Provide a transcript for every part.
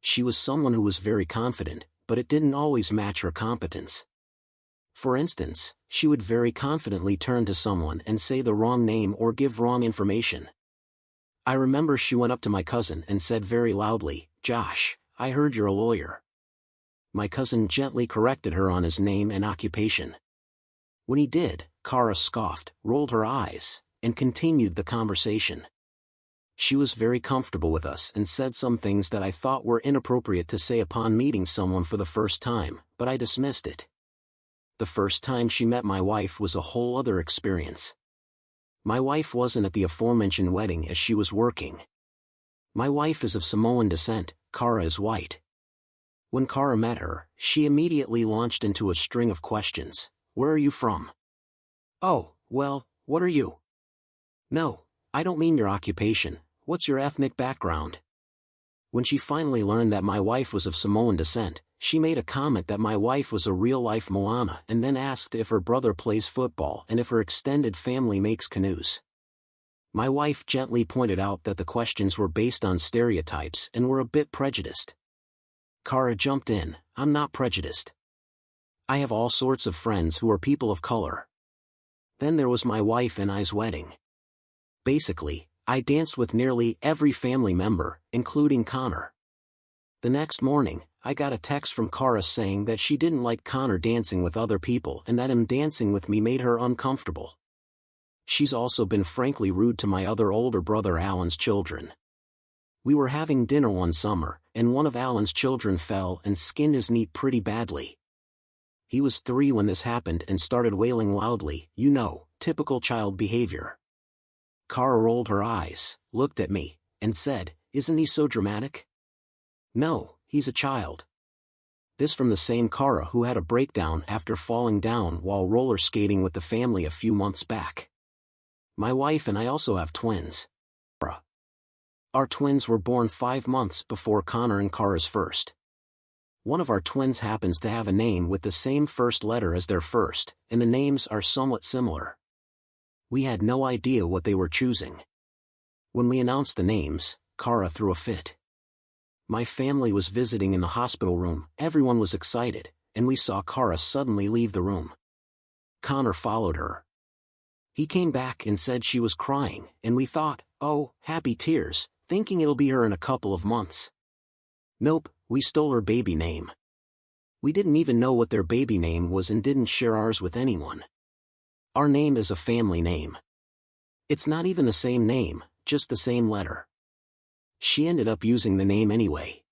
She was someone who was very confident, but it didn't always match her competence. For instance, she would very confidently turn to someone and say the wrong name or give wrong information. I remember she went up to my cousin and said very loudly, "Josh, I heard you're a lawyer." My cousin gently corrected her on his name and occupation. When he did, Kara scoffed, rolled her eyes, and continued the conversation. She was very comfortable with us and said some things that I thought were inappropriate to say upon meeting someone for the first time, but I dismissed it. The first time she met my wife was a whole other experience. My wife wasn't at the aforementioned wedding as she was working. My wife is of Samoan descent, Kara is white. When Kara met her, she immediately launched into a string of questions. "Where are you from?" "Oh, well, what are you?" "No, I don't mean your occupation, what's your ethnic background?" When she finally learned that my wife was of Samoan descent, she made a comment that my wife was a real-life Moana and then asked if her brother plays football and if her extended family makes canoes. My wife gently pointed out that the questions were based on stereotypes and were a bit prejudiced. Kara jumped in, "I'm not prejudiced. I have all sorts of friends who are people of color." Then there was my wife and I's wedding. Basically, I danced with nearly every family member, including Connor. The next morning, I got a text from Kara saying that she didn't like Connor dancing with other people and that him dancing with me made her uncomfortable. She's also been frankly rude to my other older brother Alan's children. We were having dinner one summer, and one of Alan's children fell and skinned his knee pretty badly. He was 3 when this happened and started wailing loudly, typical child behavior. Kara rolled her eyes, looked at me, and said, "Isn't he so dramatic?" "No, he's a child." This from the same Kara who had a breakdown after falling down while roller skating with the family a few months back. My wife and I also have twins. Our twins were born 5 months before Connor and Kara's first. One of our twins happens to have a name with the same first letter as their first, and the names are somewhat similar. We had no idea what they were choosing. When we announced the names, Kara threw a fit. My family was visiting in the hospital room, everyone was excited, and we saw Kara suddenly leave the room. Connor followed her. He came back and said she was crying, and we thought, "Oh, happy tears," thinking it'll be her in a couple of months. Nope, we stole her baby name. We didn't even know what their baby name was and didn't share ours with anyone. Our name is a family name. It's not even the same name, just the same letter. She ended up using the name anyway.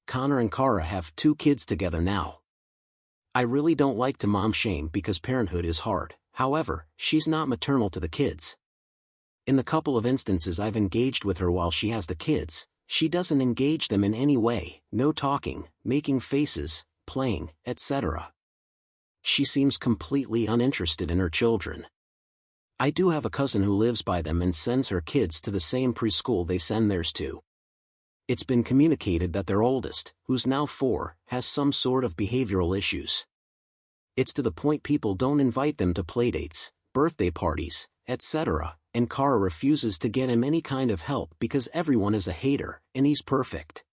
Connor and Kara have 2 kids together now. I really don't like to mom shame because parenthood is hard, however, she's not maternal to the kids. In the couple of instances I've engaged with her while she has the kids, she doesn't engage them in any way, no talking, making faces, playing, etc. She seems completely uninterested in her children. I do have a cousin who lives by them and sends her kids to the same preschool they send theirs to. It's been communicated that their oldest, who's now 4, has some sort of behavioral issues. It's to the point people don't invite them to playdates, birthday parties, etc., and Kara refuses to get him any kind of help because everyone is a hater, and he's perfect.